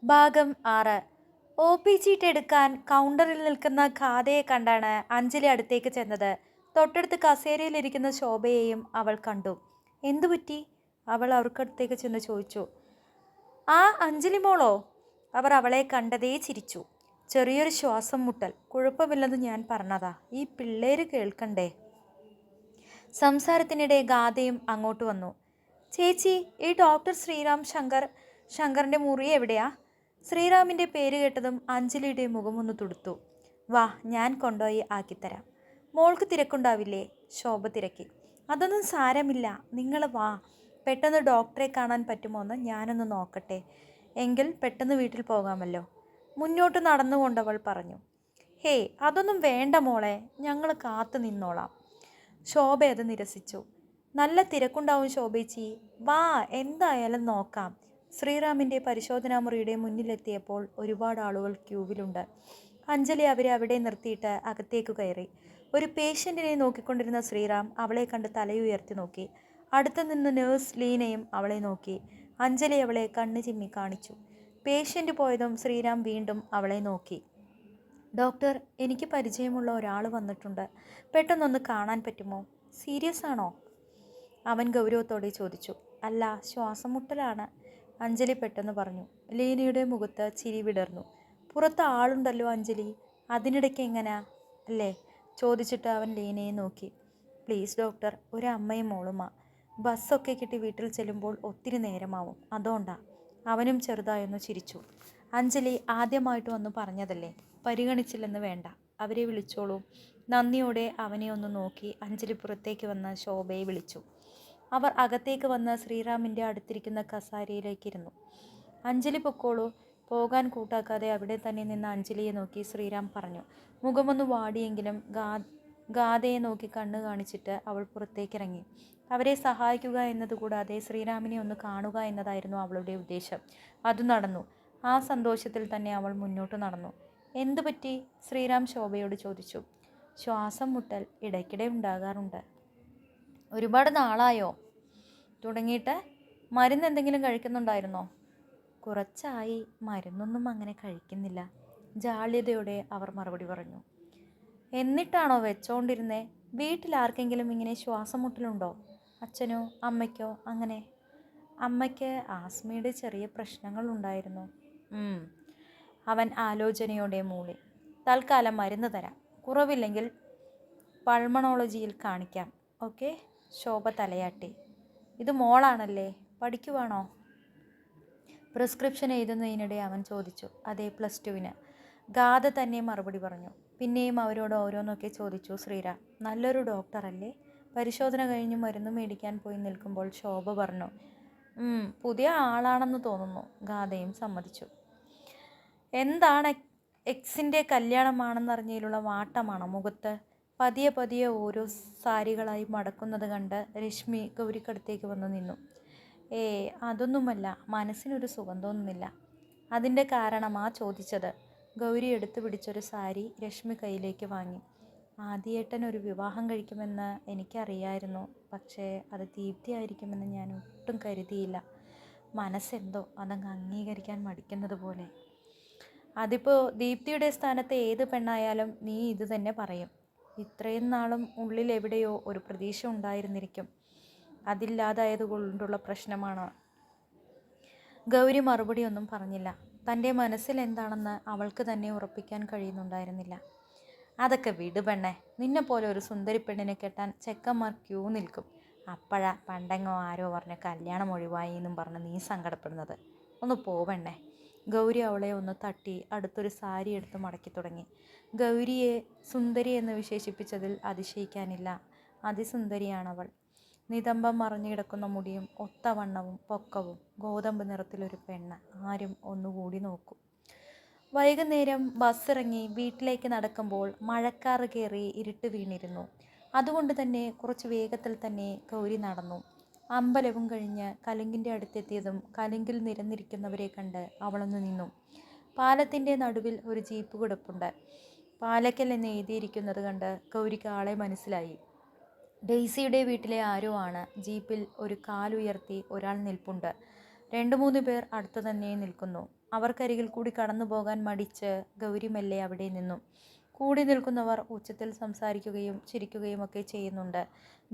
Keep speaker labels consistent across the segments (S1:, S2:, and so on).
S1: ഭാഗം 6. O P ചീട്ട് എടുക്കാൻ കൗണ്ടറിൽ നിൽക്കുന്ന ഖാദയെ കണ്ടാണ് അഞ്ജലി അടുത്തേക്ക് ചെന്നത്. തൊട്ടടുത്ത് കസേരയിലിരിക്കുന്ന ശോഭയെയും അവൾ കണ്ടു. എന്തുപറ്റി? അവൾ അവർക്കടുത്തേക്ക് ചെന്ന് ചോദിച്ചു. ആ അഞ്ജലി മോളോ? അവർ അവളെ കണ്ടതേ ചിരിച്ചു. ചെറിയൊരു ശ്വാസം മുട്ടൽ. കുഴപ്പമില്ലെന്ന് ഞാൻ പറഞ്ഞതാ, ഈ പിള്ളേര് കേൾക്കണ്ടേ? സംസാരത്തിനിടെ ഗാഥയും അങ്ങോട്ട് വന്നു. ചേച്ചി, ഈ ഡോക്ടർ ശങ്കറിൻ്റെ മുറി എവിടെയാ? ശ്രീറാമിൻ്റെ പേര് കേട്ടതും അഞ്ജലിയുടെ മുഖമൊന്ന് തുടുത്തു. വാ, ഞാൻ കൊണ്ടുപോയി ആക്കിത്തരാം. മോൾക്ക് തിരക്കുണ്ടാവില്ലേ? ശോഭ തിരക്കി. അതൊന്നും സാരമില്ല, നിങ്ങൾ വാ. പെട്ടെന്ന് ഡോക്ടറെ കാണാൻ പറ്റുമോയെന്ന് ഞാനൊന്ന് നോക്കട്ടെ. എങ്കിൽ പെട്ടെന്ന് വീട്ടിൽ പോകാമല്ലോ. മുന്നോട്ട് നടന്നുകൊണ്ടവൾ പറഞ്ഞു. ഹേയ്, അതൊന്നും വേണ്ട മോളെ, ഞങ്ങൾ കാത്തു നിന്നോളാം. ശോഭ അത് നിരസിച്ചു. നല്ല തിരക്കുണ്ടാവും ശോഭേച്ചി, വാ, എന്തായാലും നോക്കാം. ശ്രീറാമിൻ്റെ പരിശോധനാ മുറിയുടെ മുന്നിലെത്തിയപ്പോൾ ഒരുപാട് ആളുകൾ ക്യൂവിലുണ്ട്. അഞ്ജലി അവരെ അവിടെ നിർത്തിയിട്ട് അകത്തേക്ക് കയറി. ഒരു പേഷ്യൻറ്റിനെ നോക്കിക്കൊണ്ടിരുന്ന ശ്രീറാം അവളെ കണ്ട് തലയുയർത്തി നോക്കി. അടുത്തു നിന്ന് നേഴ്സ് ലീനയും അവളെ നോക്കി. അഞ്ജലി അവളെ കണ്ണ് ചിമ്മി കാണിച്ചു. പേഷ്യൻ്റ് പോയതും ശ്രീറാം വീണ്ടും അവളെ നോക്കി. ഡോക്ടർ, എനിക്ക് പരിചയമുള്ള ഒരാൾ വന്നിട്ടുണ്ട്. പെട്ടെന്നൊന്ന് കാണാൻ പറ്റുമോ? സീരിയസ് ആണോ? അവൻ ഗൗരവത്തോടെ ചോദിച്ചു. അല്ല, ശ്വാസം മുട്ടലാണ്, അഞ്ജലി പെട്ടെന്ന് പറഞ്ഞു. ലീനയുടെ മുഖത്ത് ചിരി വിടർന്നു. പുറത്ത് ആളുണ്ടല്ലോ അഞ്ജലി, അതിനിടയ്ക്ക് എങ്ങനാ അല്ലേ? ചോദിച്ചിട്ട് അവൻ ലീനയെ നോക്കി. പ്ലീസ് ഡോക്ടർ, ഒരു അമ്മയും മോളുമാ. ബസ്സൊക്കെ കിട്ടി വീട്ടിൽ ചെല്ലുമ്പോൾ ഒത്തിരി നേരമാവും, അതുകൊണ്ടാ. അവനും ചെറുതായൊന്ന് ചിരിച്ചു. അഞ്ജലി ആദ്യമായിട്ട് വന്ന് പറഞ്ഞതല്ലേ, പരിഗണിച്ചില്ലെന്ന് വേണ്ട, അവരെ വിളിച്ചോളൂ. നന്ദിയോടെ അവനെ ഒന്ന് നോക്കി അഞ്ജലി പുറത്തേക്ക് വന്ന് ശോഭയെ വിളിച്ചു. അവർ അകത്തേക്ക് വന്ന് ശ്രീറാമിൻ്റെ അടുത്തിരിക്കുന്ന കസാരയിലേക്കിരുന്നു. അഞ്ജലി പൊക്കോളൂ. പോകാൻ കൂട്ടാക്കാതെ അവിടെ തന്നെ നിന്ന് അഞ്ജലിയെ നോക്കി ശ്രീറാം പറഞ്ഞു. മുഖമൊന്ന് വാടിയെങ്കിലും ഗാഥയെ നോക്കി കണ്ണ് കാണിച്ചിട്ട് അവൾ പുറത്തേക്കിറങ്ങി. അവരെ സഹായിക്കുക എന്നതുകൂടാതെ ശ്രീറാമിനെ ഒന്ന് കാണുക എന്നതായിരുന്നു അവളുടെ ഉദ്ദേശം. അത് നടന്നു. ആ സന്തോഷത്തിൽ തന്നെ അവൾ മുന്നോട്ട് നടന്നു. എന്തു പറ്റി? ശ്രീറാം ശോഭയോട് ചോദിച്ചു. ശ്വാസം മുട്ടൽ ഇടയ്ക്കിടെ ഉണ്ടാകാറുണ്ട്. ഒരുപാട് നാളായോ തുടങ്ങിയിട്ട്? മരുന്ന് എന്തെങ്കിലും കഴിക്കുന്നുണ്ടായിരുന്നോ? കുറച്ചായി, മരുന്നൊന്നും അങ്ങനെ കഴിക്കുന്നില്ല, ജാള്യതയോടെ അവർ മറുപടി പറഞ്ഞു. എന്നിട്ടാണോ വെച്ചോണ്ടിരുന്നേ? വീട്ടിൽ ആർക്കെങ്കിലും ഇങ്ങനെ ശ്വാസം മുട്ടലുണ്ടോ? അച്ഛനോ അമ്മയ്ക്കോ? അങ്ങനെ. അമ്മയ്ക്ക് ആസ്മയുടെ ചെറിയ പ്രശ്നങ്ങളുണ്ടായിരുന്നു. അവൻ ആലോചനയോടെ മൂളി. തൽക്കാലം മരുന്ന് തരാം, കുറവില്ലെങ്കിൽ പൾമണോളജിയിൽ കാണിക്കാം. ഓക്കെ? ശോഭ തലയാട്ടി. ഇത് മോളാണല്ലേ, പഠിക്കുവാണോ? പ്രിസ്ക്രിപ്ഷൻ എഴുതുന്നതിനിടെ അവൻ ചോദിച്ചു. അതെ, +2-ന്. ഗാഥ തന്നെ മറുപടി പറഞ്ഞു. പിന്നെയും അവരോട് ഓരോന്നൊക്കെ ചോദിച്ചു ശ്രീറാം. നല്ലൊരു ഡോക്ടറല്ലേ? പരിശോധന കഴിഞ്ഞ് മരുന്ന് മേടിക്കാൻ പോയി നിൽക്കുമ്പോൾ ശോഭ പറഞ്ഞു. പുതിയ ആളാണെന്ന് തോന്നുന്നു. ഗാഥയും സമ്മതിച്ചു. എന്താണ്, എക്സിൻ്റെ കല്യാണമാണെന്നറിഞ്ഞതിലുള്ള വാട്ടമാണോ മുഖത്ത്? പതിയെ പതിയെ ഓരോ സാരികളായി മടക്കുന്നത് കണ്ട് രശ്മി ഗൗരിക്കടുത്തേക്ക് വന്ന് നിന്നു. അതൊന്നുമല്ല, മനസ്സിനൊരു സുഖം തോന്നുന്നില്ല. അതിൻ്റെ കാരണമാ ചോദിച്ചത്. ഗൗരി എടുത്തു പിടിച്ചൊരു സാരി രശ്മി കയ്യിലേക്ക് വാങ്ങി. ആദ്യേട്ടൻ ഒരു വിവാഹം കഴിക്കുമെന്ന് എനിക്കറിയായിരുന്നു, പക്ഷേ അത് ദീപ്തിയായിരിക്കുമെന്ന് ഞാൻ ഒട്ടും കരുതിയില്ല. മനസ്സെന്തോ അതങ്ങ് അംഗീകരിക്കാൻ മടിക്കുന്നത് പോലെ. അതിപ്പോൾ ദീപ്തിയുടെ സ്ഥാനത്ത് ഏത് പെണ്ണായാലും നീ ഇത് തന്നെ പറയും. ഇത്രയും നാളും ഉള്ളിൽ എവിടെയോ ഒരു പ്രതീക്ഷ ഉണ്ടായിരുന്നിരിക്കും. അതില്ലാതായത് കൊണ്ടുള്ള പ്രശ്നമാണ്. ഗൗരി മറുപടിയൊന്നും പറഞ്ഞില്ല. തൻ്റെ മനസ്സിൽ എന്താണെന്ന് അവൾക്ക് തന്നെ ഉറപ്പിക്കാൻ കഴിയുന്നുണ്ടായിരുന്നില്ല. അതൊക്കെ വിട് പെണ്ണേ, നിന്നെപ്പോലെ ഒരു സുന്ദരി പെണ്ണിനെ കെട്ടാൻ ചെക്കന്മാർ ക്യൂ നിൽക്കും. അപ്പോഴാ പണ്ടെങ്ങോ ആരോ പറഞ്ഞ കല്യാണം ഒഴിവായി എന്നും പറഞ്ഞ് നീ സങ്കടപ്പെടുന്നത്. ഒന്ന് പോവണ്ണേ. ഗൗരി അവളെ ഒന്ന് തട്ടി അടുത്തൊരു സാരി എടുത്ത് മടക്കി തുടങ്ങി. ഗൗരിയെ സുന്ദരി എന്ന് വിശേഷിപ്പിച്ചതിൽ അതിശയിക്കാനില്ല. അതിസുന്ദരിയാണവൾ. നിതംബം മറിഞ്ഞു കിടക്കുന്ന മുടിയും ഒത്ത വണ്ണവും പൊക്കവും. ഗോതമ്പ് നിറത്തിലൊരു പെണ്ണ്. ആരും ഒന്നുകൂടി നോക്കും. വൈകുന്നേരം ബസ് ഇറങ്ങി വീട്ടിലേക്ക് നടക്കുമ്പോൾ മഴക്കാറ് കയറി ഇരുട്ട് വീണിരുന്നു. അതുകൊണ്ട് തന്നെ കുറച്ച് വേഗത്തിൽ തന്നെ ഗൗരി നടന്നു. അമ്പലവും കഴിഞ്ഞ് കലുങ്കിൻ്റെ അടുത്തെത്തിയതും കലുങ്കിൽ നിരന്നിരിക്കുന്നവരെ കണ്ട് അവളൊന്ന് നിന്നു. പാലത്തിൻ്റെ നടുവിൽ ഒരു ജീപ്പ് കിടപ്പുണ്ട്. പാലക്കൽ എന്ന് എഴുതിയിരിക്കുന്നത് കണ്ട് ഗൗരിക്ക് ആളെ മനസ്സിലായി. ഡെയ്സിയുടെ വീട്ടിലെ ആരോ ആണ്. ജീപ്പിൽ ഒരു കാലുയർത്തി ഒരാൾ നിൽപ്പുണ്ട്. 2-3 പേർ അടുത്തു തന്നെ നിൽക്കുന്നു. അവർക്കരികിൽ കൂടി കടന്നു പോകാൻ മടിച്ച് ഗൗരി മെല്ലെ അവിടെ നിന്നു. കൂടി നിൽക്കുന്നവർ ഉച്ചത്തിൽ സംസാരിക്കുകയും ചിരിക്കുകയും ഒക്കെ ചെയ്യുന്നുണ്ട്.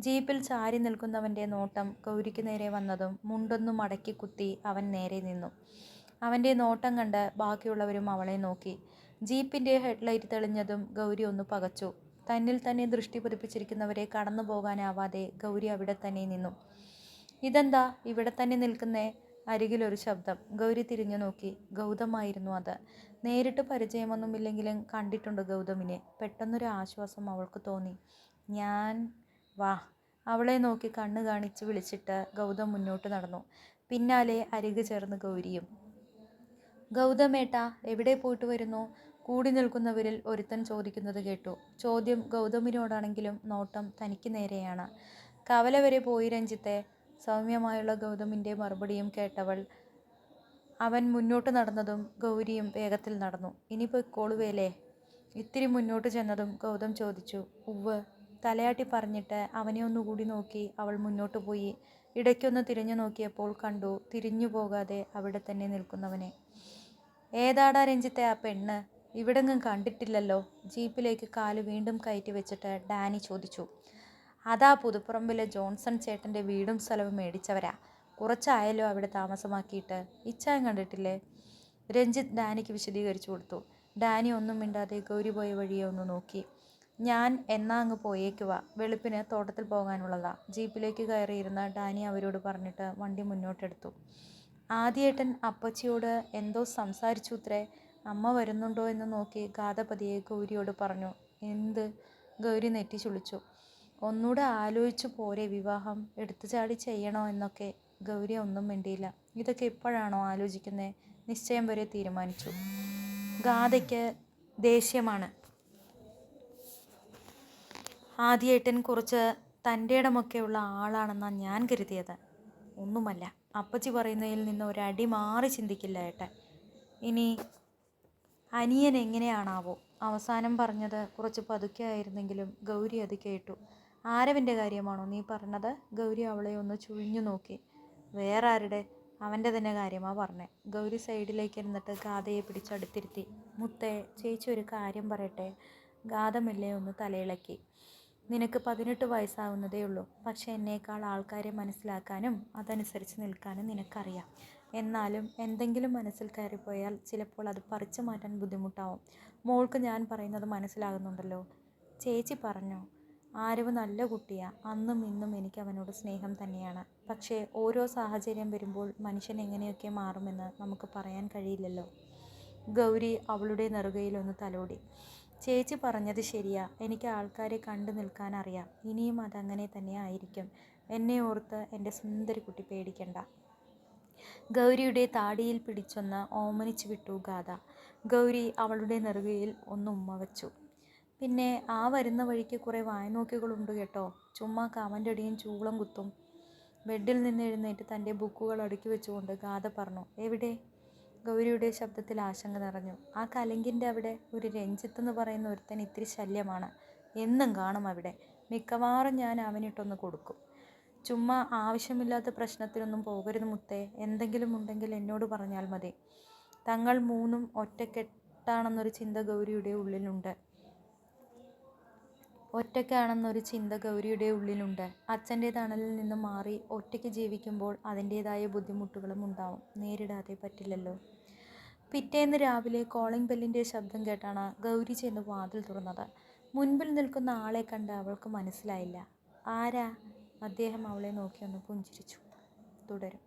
S1: ജീപ്പിൽ ചാരി നിൽക്കുന്നവൻ്റെ നോട്ടം ഗൗരിക്ക് നേരെ വന്നതും മുണ്ടൊന്നു മടക്കി കുത്തി അവൻ നേരെ നിന്നു. അവൻ്റെ നോട്ടം കണ്ട് ബാക്കിയുള്ളവരും അവളെ നോക്കി. ജീപ്പിൻ്റെ ഹെഡ്ലൈറ്റ് തെളിഞ്ഞതും ഗൗരി ഒന്ന് പകച്ചു. തന്നിൽ തന്നെ ദൃഷ്ടി പതിപ്പിച്ചിരിക്കുന്നവരെ കടന്നു പോകാനാവാതെ ഗൗരി അവിടെ തന്നെ നിന്നു. ഇതെന്താ ഇവിടെ തന്നെ നിൽക്കുന്നേ? അരികിലൊരു ശബ്ദം. ഗൗരി തിരിഞ്ഞു നോക്കി. ഗൗതമായിരുന്നു അത്. നേരിട്ട് പരിചയമൊന്നുമില്ലെങ്കിലും കണ്ടിട്ടുണ്ട് ഗൗതമിനെ. പെട്ടെന്നൊരു ആശ്വാസം അവൾക്ക് തോന്നി. ഞാൻ വാ. അവളെ നോക്കി കണ്ണ് കാണിച്ച് വിളിച്ചിട്ട് ഗൗതം മുന്നോട്ട് നടന്നു. പിന്നാലെ അരികു ചേർന്ന് ഗൗരിയും. ഗൗതമേട്ടാ, എവിടെ പോയിട്ട് വരുന്നു? കൂടി നിൽക്കുന്നവരിൽ ഒരുത്തൻ ചോദിക്കുന്നത് കേട്ടു. ചോദ്യം ഗൗതമിനോടാണെങ്കിലും നോട്ടം തനിക്ക് നേരെയാണ്. കവല വരെ പോയി രഞ്ജിത്തെ. സൗമ്യമായുള്ള ഗൗതമിൻ്റെ മറുപടിയും കേട്ടവൾ അവൻ മുന്നോട്ട് നടന്നതും ഗൗരിയും വേഗത്തിൽ നടന്നു. ഇനി പൊയ്ക്കോളുവേലേ? ഇത്തിരി മുന്നോട്ട് ചെന്നതും ഗൗതം ചോദിച്ചു. ഉവ്വ്. തലയാട്ടി പറഞ്ഞിട്ട് അവനെ ഒന്നുകൂടി നോക്കി അവൾ മുന്നോട്ട് പോയി. ഇടയ്ക്കൊന്ന് തിരിഞ്ഞു നോക്കിയപ്പോൾ കണ്ടു തിരിഞ്ഞു പോകാതെ അവിടെ തന്നെ നിൽക്കുന്നവനെ. ഏതാടാ രഞ്ജിത്തെ ആ പെണ്ണ്? ഇവിടെങ്ങും കണ്ടിട്ടില്ലല്ലോ. ജീപ്പിലേക്ക് കാല് വീണ്ടും കയറ്റി വെച്ചിട്ട് ഡാനി ചോദിച്ചു. അതാ പുതുപ്പറമ്പിലെ ജോൺസൺ ചേട്ടൻ്റെ വീടും സ്ഥലവും മേടിച്ചവരാ. കുറച്ചായല്ലോ അവിടെ താമസമാക്കിയിട്ട്. ഇച്ചായം കണ്ടിട്ടില്ലേ? രഞ്ജിത്ത് ഡാനിക്ക് വിശദീകരിച്ചു കൊടുത്തു. ഡാനി ഒന്നും മിണ്ടാതെ ഗൗരി പോയ വഴിയെ ഒന്ന് നോക്കി. ഞാൻ എന്നാ അങ്ങ് പോയേക്കുവാ. വെളുപ്പിന് തോട്ടത്തിൽ പോകാനുള്ളതാ. ജീപ്പിലേക്ക് കയറിയിരുന്ന ഡാനി അവരോട് പറഞ്ഞിട്ട് വണ്ടി മുന്നോട്ടെടുത്തു. ആദ്യേട്ടൻ അപ്പച്ചിയോട് എന്തോ സംസാരിച്ചുത്രേ. അമ്മ വരുന്നുണ്ടോ എന്ന് നോക്കി ഗാഥപതിയെ ഗൗരിയോട് പറഞ്ഞു. എന്ത്? ഗൗരി നെറ്റി ചുളിച്ചു. ഒന്നൂടെ ആലോചിച്ചു പോരെ വിവാഹം? എടുത്തുചാടി ചെയ്യണോ എന്നൊക്കെ. ഗൗരി ഒന്നും മിണ്ടിയില്ല. ഇതൊക്കെ ഇപ്പോഴാണോ ആലോചിക്കുന്നേ? നിശ്ചയം വരെ തീരുമാനിച്ചു. ഗാഥയ്ക്ക് ദേഷ്യമാണ്. ആദ്യേട്ടൻ കുറച്ച് തൻ്റെ ഇടമൊക്കെയുള്ള ആളാണെന്നാണ് ഞാൻ കരുതിയത്. ഒന്നുമല്ല. അപ്പച്ചി പറയുന്നതിൽ നിന്ന് ഒരടി മാറി ചിന്തിക്കില്ല ഏട്ടൻ. ഇനി അനിയൻ എങ്ങനെയാണാവോ? അവസാനം പറഞ്ഞത് കുറച്ച് പതുക്കെ ആയിരുന്നെങ്കിലും ഗൗരി അത് കേട്ടു. ആരവിൻ്റെ കാര്യമാണോ നീ പറഞ്ഞത്? ഗൗരി അവളെ ഒന്ന് ചുഴിഞ്ഞു നോക്കി. വേറെ ആരുടെ? അവൻ്റെ തന്നെ കാര്യമാ പറഞ്ഞേ. ഗൗരി സൈഡിലേക്ക് ഇരുന്നിട്ട് ഗാഥയെ പിടിച്ചടുത്തിരുത്തി. മുത്തേ, ചേച്ചി ഒരു കാര്യം പറയട്ടെ? ഗാഥ മെല്ലെ ഒന്ന് തലയിളക്കി. നിനക്ക് 18 വയസ്സാവുന്നതേ ഉള്ളൂ. പക്ഷെ എന്നേക്കാൾ ആൾക്കാരെ മനസ്സിലാക്കാനും അതനുസരിച്ച് നിൽക്കാനും നിനക്കറിയാം. എന്നാലും എന്തെങ്കിലും മനസ്സിൽ കയറിപ്പോയാൽ ചിലപ്പോൾ അത് പറിച്ചു മാറ്റാൻ ബുദ്ധിമുട്ടാവും. മോൾക്ക് ഞാൻ പറയുന്നത് മനസ്സിലാകുന്നുണ്ടല്ലോ? ചേച്ചി പറഞ്ഞോ. ആരവ് നല്ല കുട്ടിയാ. അന്നും ഇന്നും എനിക്ക് അവനോട് സ്നേഹം തന്നെയാണ്. പക്ഷേ ഓരോ സാഹചര്യം വരുമ്പോൾ മനുഷ്യൻ എങ്ങനെയൊക്കെ മാറുമെന്ന് നമുക്ക് പറയാൻ കഴിയില്ലല്ലോ. ഗൗരി അവളുടെ നെറുകയിലൊന്ന് തലോടി. ചേച്ചി പറഞ്ഞത് ശരിയാ. എനിക്ക് ആൾക്കാരെ കണ്ടു നിൽക്കാൻ അറിയാം. ഇനിയും അതങ്ങനെ തന്നെ ആയിരിക്കും. എന്നെ ഓർത്ത് എൻ്റെ സുന്ദരി കുട്ടി പേടിക്കണ്ട. ഗൗരിയുടെ താടിയിൽ പിടിച്ചൊന്ന് ഓമനിച്ചു വിട്ടു ഗാഥ. ഗൗരി അവളുടെ നെറുകയിൽ ഒന്ന് ഉമ്മ വച്ചു. പിന്നെ ആ വരുന്ന വഴിക്ക് കുറേ വായനോക്കുകളുണ്ട് കേട്ടോ. ചുമ്മാ കമൻ്റടിയും ചൂളം കുത്തും. ബെഡിൽ നിന്ന് എഴുന്നേറ്റ് തൻ്റെ ബുക്കുകൾ അടുക്കി വെച്ചുകൊണ്ട് ഗാഥ പറഞ്ഞു. എവിടെ? ഗൗരിയുടെ ശബ്ദത്തിൽ ആശങ്ക നിറഞ്ഞു. ആ കലങ്കിൻ്റെ അവിടെ ഒരു രഞ്ജിത്ത് എന്ന് പറയുന്ന ഒരുത്തൻ ഇത്തിരി ശല്യമാണ്. എന്നും കാണും അവിടെ. മിക്കവാറും ഞാൻ അവനിട്ടൊന്ന് കൊടുക്കും. ചുമ്മാ ആവശ്യമില്ലാത്ത പ്രശ്നത്തിനൊന്നും പോകരുത് മുത്തേ. എന്തെങ്കിലും ഉണ്ടെങ്കിൽ എന്നോട് പറഞ്ഞാൽ മതി. തങ്ങൾ മൂന്നും ഒറ്റക്കെട്ടാണെന്നൊരു ചിന്ത ഗൗരിയുടെ ഉള്ളിലുണ്ട്. അച്ഛൻ്റെ തണലിൽ നിന്ന് മാറി ഒറ്റയ്ക്ക് ജീവിക്കുമ്പോൾ അതിൻ്റേതായ ബുദ്ധിമുട്ടുകളും ഉണ്ടാവും. നേരിടാതെ പറ്റില്ലല്ലോ. പിറ്റേന്ന് രാവിലെ കോളിംഗ് ബെല്ലിൻ്റെ ശബ്ദം കേട്ടാണ് ഗൗരി ചെന്ന് വാതിൽ തുറന്നത്. മുൻപിൽ നിൽക്കുന്ന ആളെ കണ്ട് അവൾക്ക് മനസ്സിലായില്ല. ആരാ? അദ്ദേഹം അവളെ നോക്കി ഒന്ന് പുഞ്ചിരിച്ചു. തുടരും.